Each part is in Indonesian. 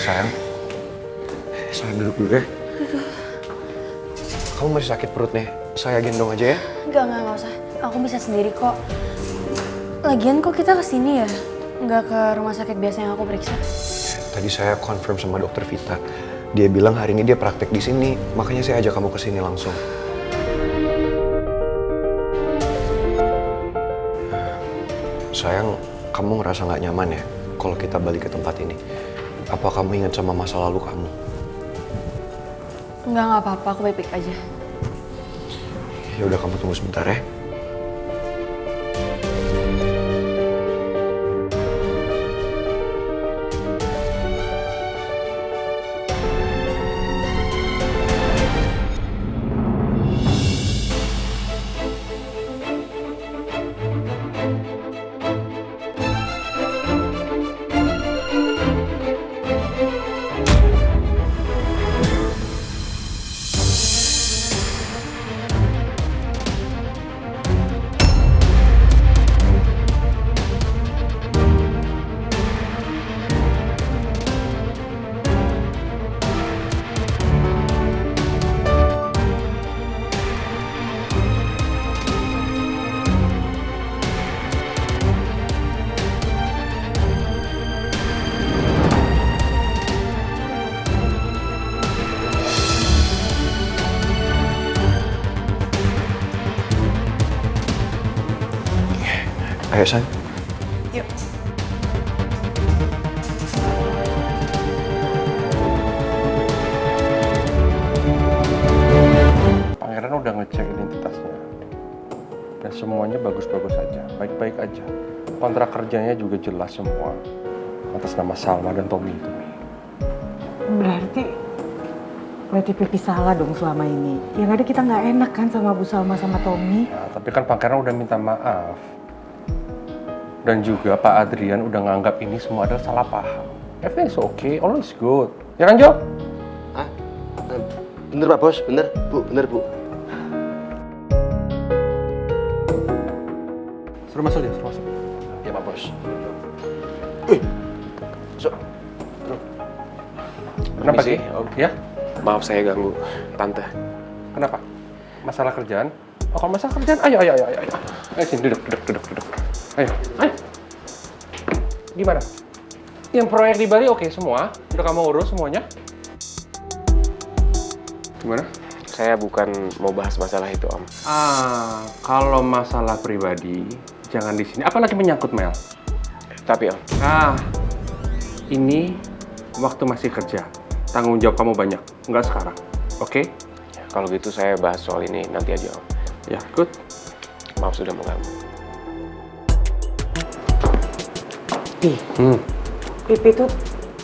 Sayang, sayang duduk dulu ya. Kamu masih sakit perut nih, saya gendong aja ya? Enggak usah. Aku bisa sendiri kok. Lagian kok kita kesini ya? Nggak ke rumah sakit biasa yang aku periksa. Tadi saya confirm sama dokter Vita. Dia bilang hari ini dia praktek di sini, makanya saya ajak kamu ke sini langsung. Sayang, kamu ngerasa nggak nyaman ya kalau kita balik ke tempat ini? Apa kamu ingat sama masa lalu kamu? Nggak apa-apa, aku baik-baik aja. Ya udah, kamu tunggu sebentar ya. Ayo, San. Yuk. Pangeran udah ngecek identitasnya. Dan semuanya bagus-bagus aja, baik-baik aja. Kontrak kerjanya juga jelas semua. Atas nama Salma dan Tommy itu. Berarti Pipi salah dong selama ini. Yang ada kita nggak enak kan sama Bu Salma sama Tommy. Ya, tapi kan Pangeran udah minta maaf. Dan juga Pak Adrian udah nganggap ini semua adalah salah paham. Everything is okay, all is good. Ya kan, Jo? Bener Pak Bos, bener Bu. Suruh masuk ya, suruh masuk. Ya Pak Bos. Masuk. Kenapa Permisi, sih? Om. Ya? Maaf saya ganggu Tante. Kenapa? Masalah kerjaan? Oh, kalau masalah kerjaan, ayo. Ayo sini, duduk. Ayo. Gimana? Yang proyek di Bali oke semua? Udah kamu urus semuanya? Gimana? Saya bukan mau bahas masalah itu Om. Kalau masalah pribadi, jangan di sini. Apalagi menyangkut Mel. Tapi Om, Ini waktu masih kerja. Tanggung jawab kamu banyak, nggak sekarang. Oke? kalau gitu saya bahas soal ini nanti aja Om. Ya, good. Maaf sudah mengganggu. Pipi tuh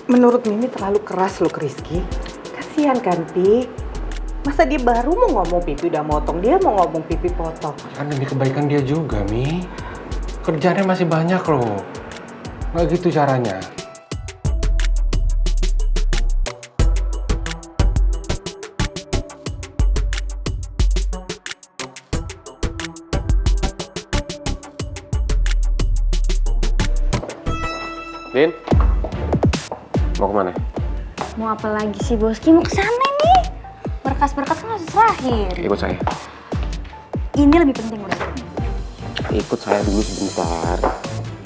menurut Mimi terlalu keras loh ke Rizky. Kasihan kan Pi? Masa dia baru mau ngomong Pipi udah motong, dia mau ngomong Pipi potong. Kan demi kebaikan dia juga, Mi. Kerjaannya masih banyak loh. Nggak gitu caranya. Din, mau kemana? Mau apa lagi sih, Boski? Mau kesana nih. Berkas-berkas kan harus serahin. Ikut saya. Ini lebih penting, Boski. Ikut saya dulu sebentar.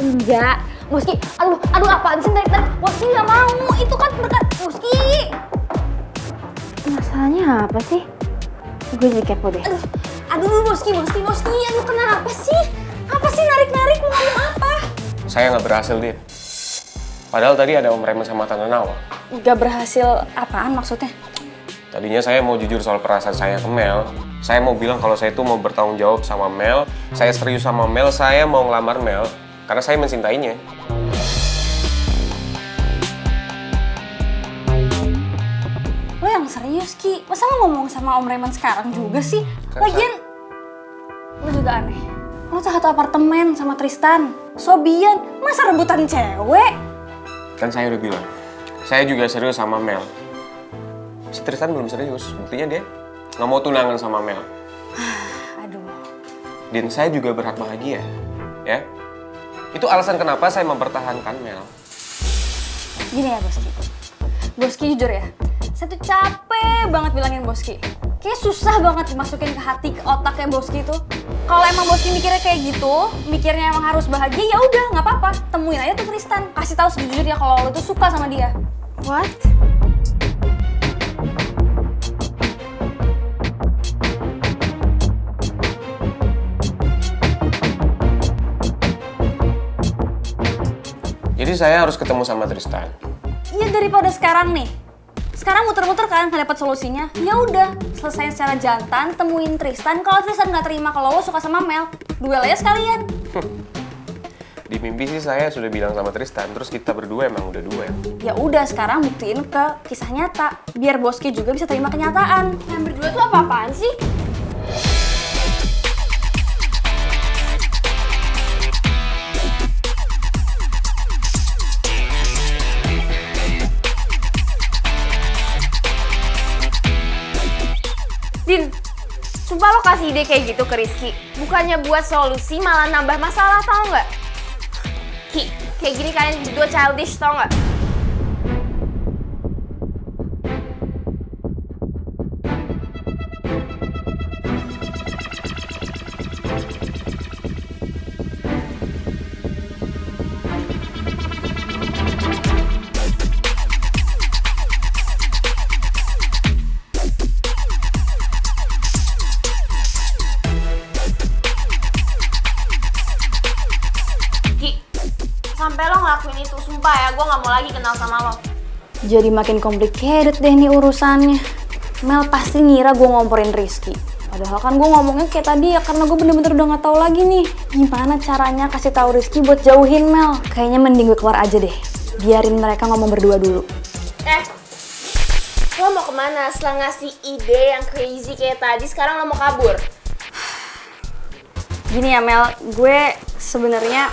Enggak. Boski, aduh apaan sih dari Boski nggak mau. Itu kan berkas Boski. Masalahnya apa sih? Gue jadi kepo deh. Aduh Boski. Aduh kenapa sih? Apa sih narik-narik? Mau ngomong apa? Saya nggak berhasil, Din. Padahal tadi ada Om Raymond sama Tante Nawang. Gak berhasil apaan maksudnya? Tadinya saya mau jujur soal perasaan saya ke Mel. Saya mau bilang kalau saya itu mau bertanggung jawab sama Mel. Saya serius sama Mel, saya mau ngelamar Mel. Karena saya mencintainya. Lo yang serius, Ki? Masa lo ngomong sama Om Raymond sekarang juga sih? Lagian, lo juga aneh. Lo tuh satu apartemen sama Tristan. Sobian, masa rebutan cewek? Kan saya udah bilang, saya juga serius sama Mel. Si Tristan belum serius, buktinya dia nggak mau tunangan sama Mel. Aduh. Dan saya juga berhak bahagia, ya. Itu alasan kenapa saya mempertahankan Mel. Gini ya, Boski. Boski jujur ya, saya tuh capek banget bilangin Boski. Kayaknya susah banget dimasukin ke hati, ke otaknya Boski tuh. Kalau emang Boski mikirnya kayak gitu, mikirnya emang harus bahagia, ya udah nggak apa-apa. Temuin aja tuh Tristan, kasih tahu sejujurnya kalau lo tuh suka sama dia. What? Jadi saya harus ketemu sama Tristan. Iya daripada sekarang nih. Sekarang muter-muter kan nggak dapat solusinya. Ya udah, selesaiin secara jantan, temuin Tristan. Kalau Tristan nggak terima kalau lo suka sama Mel, duel aja sekalian. Di mimpi sih saya sudah bilang sama Tristan, terus kita berdua emang udah duel. Ya udah, sekarang buktiin ke kisah nyata. Biar Boski juga bisa terima kenyataan. Yang berdua tuh apa-apaan sih? Din, sumpah lo kasih ide kayak gitu ke Rizky. Bukannya buat solusi malah nambah masalah, tau nggak? Ki, kayak gini kalian berdua childish, tau nggak? Sampai lo ngelakuin itu, sumpah ya, gue gak mau lagi kenal sama lo. Jadi makin complicated deh nih urusannya. Mel pasti ngira gue ngomporin Rizky. Padahal kan gue ngomongnya kayak tadi ya karena gue bener-bener udah gak tahu lagi nih gimana caranya kasih tahu Rizky buat jauhin Mel. Kayaknya mending gue keluar aja deh. Biarin mereka ngomong berdua dulu. Lo mau kemana? Setelah ngasih ide yang crazy kayak tadi, sekarang lo mau kabur? Gini ya Mel, gue sebenarnya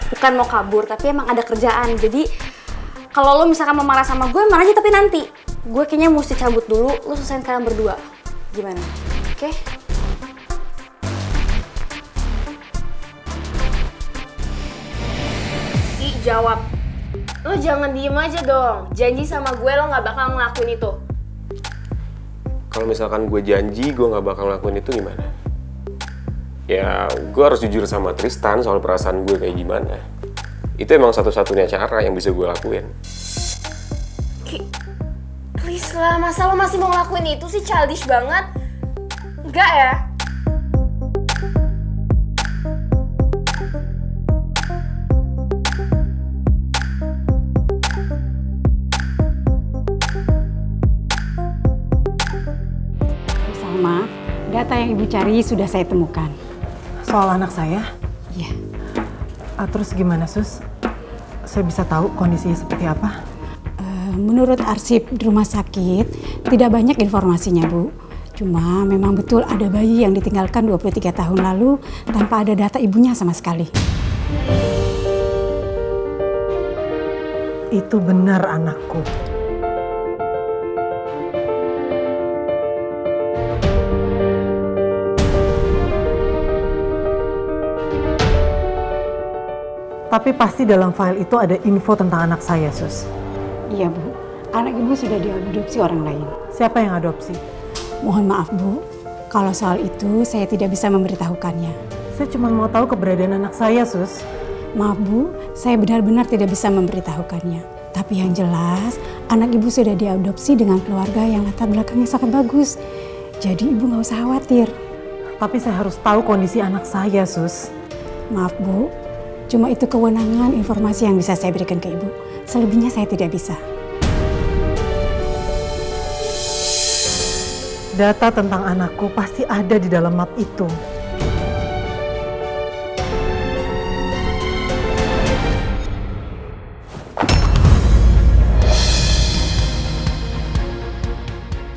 bukan mau kabur, tapi emang ada kerjaan. Jadi kalau lo misalkan mau marah sama gue, marah aja tapi nanti. Gue kayaknya mesti cabut dulu, lo selesain kalian berdua. Gimana? Oke? Ki, jawab. Lo jangan diem aja dong. Janji sama gue lo gak bakal ngelakuin itu. Kalau misalkan gue janji gue nggak bakal ngelakuin itu gimana? Ya, gue harus jujur sama Tristan soal perasaan gue kayak gimana. Itu emang satu-satunya cara yang bisa gue lakuin. Ki, please lah, masa lo masih mau ngelakuin itu sih? Childish banget. Enggak ya? Salma, data yang Ibu cari sudah saya temukan. Soal anak saya? Iya. Terus gimana, Sus? Saya bisa tahu kondisinya seperti apa? Menurut arsip di rumah sakit, tidak banyak informasinya, Bu. Cuma memang betul ada bayi yang ditinggalkan 23 tahun lalu tanpa ada data ibunya sama sekali. Itu benar anakku. Tapi pasti dalam file itu ada info tentang anak saya, Sus. Iya, Bu. Anak Ibu sudah diadopsi orang lain. Siapa yang adopsi? Mohon maaf, Bu. Kalau soal itu saya tidak bisa memberitahukannya. Saya cuma mau tahu keberadaan anak saya, Sus. Maaf, Bu. Saya benar-benar tidak bisa memberitahukannya. Tapi yang jelas, anak Ibu sudah diadopsi dengan keluarga yang latar belakangnya sangat bagus. Jadi Ibu nggak usah khawatir. Tapi saya harus tahu kondisi anak saya, Sus. Maaf, Bu. Cuma itu kewenangan informasi yang bisa saya berikan ke Ibu. Selebihnya saya tidak bisa. Data tentang anakku pasti ada di dalam map itu.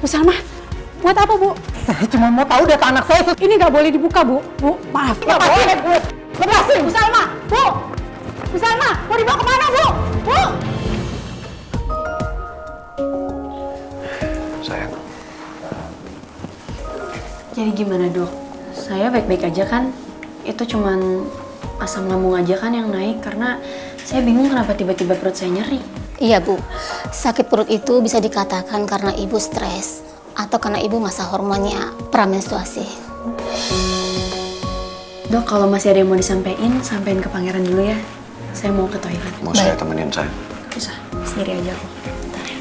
Bu Salma, buat apa, Bu? Saya cuma mau tahu data anak saya, Sus. Ini nggak boleh dibuka, Bu. Bu, maaf. Lepasin, Bu. Lepasin. Bu Salma, Bu! Bu Salma, mau dibawa kemana, Bu? Bu! Sayang, Jadi gimana dok? Saya baik-baik aja kan? Itu cuman asam lambung aja kan yang naik karena saya bingung kenapa tiba-tiba perut saya nyeri. Iya Bu, Sakit perut itu bisa dikatakan karena ibu stres atau karena ibu masa hormonnya pramenstruasi. Dok, kalau masih ada yang mau disampaikan, sampaikan ke pangeran dulu ya. Saya mau ke toilet. Mau saya temenin saya? Bisa, sendiri aja kok. Bentar ya.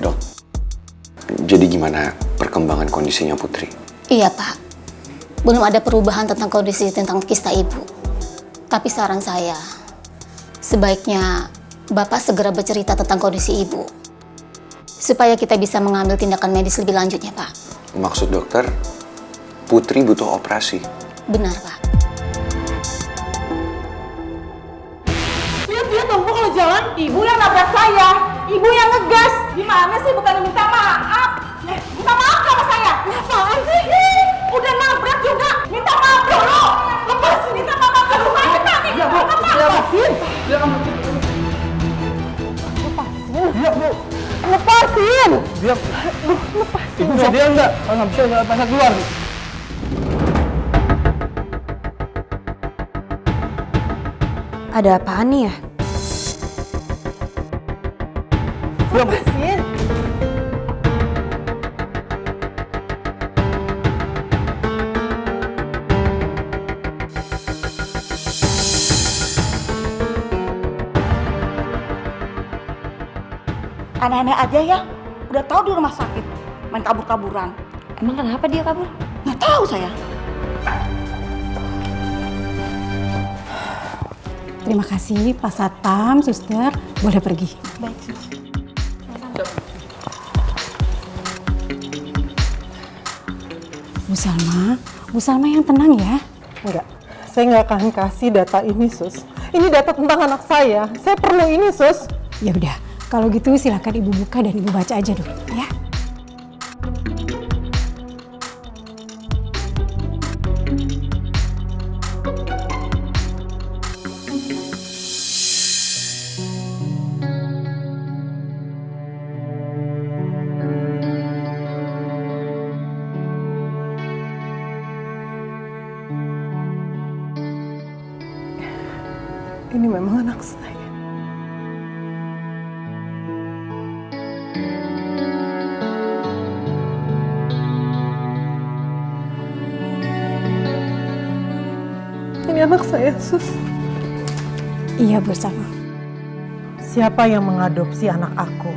Dok, jadi gimana perkembangan kondisinya Putri? Iya Pak, belum ada perubahan tentang kondisi tentang kista ibu. Tapi saran saya, sebaiknya Bapak segera bercerita tentang kondisi ibu. Supaya kita bisa mengambil tindakan medis lebih lanjutnya Pak. Maksud dokter, Putri butuh operasi. Benar Pak. Lihat dong kalau jalan, ibu yang nabrak saya. Ibu yang ngegas. Gimana sih bukan minta maaf? Minta maaf sama saya. Apaan sih? Udah nabrak juga. Minta maaf dulu. Lepasin, minta maaf ke rumah kita nih. Iya, Bu. Lepasin. Lepasin. Diam. Lepasin. Ibu bisa diam nggak? Kalau nggak bisa nggak pasang keluar. Ada apaan nih ya? Lepasin. Aneh-aneh aja ya. Udah tahu di rumah sakit. Main kabur-kaburan. Emang kenapa dia kabur? Nggak tahu saya. Terima kasih Pak Satpam, Suster. Boleh pergi. Baik. Bu Salma yang tenang ya. Enggak, saya nggak akan kasih data ini, Sus. Ini data tentang anak saya. Saya perlu ini, Sus. Ya udah, kalau gitu silakan Ibu buka dan Ibu baca aja dulu ya. Ini memang anak saya. Ini anak saya, Sus. Iya Bu Salma. Siapa yang mengadopsi anak aku?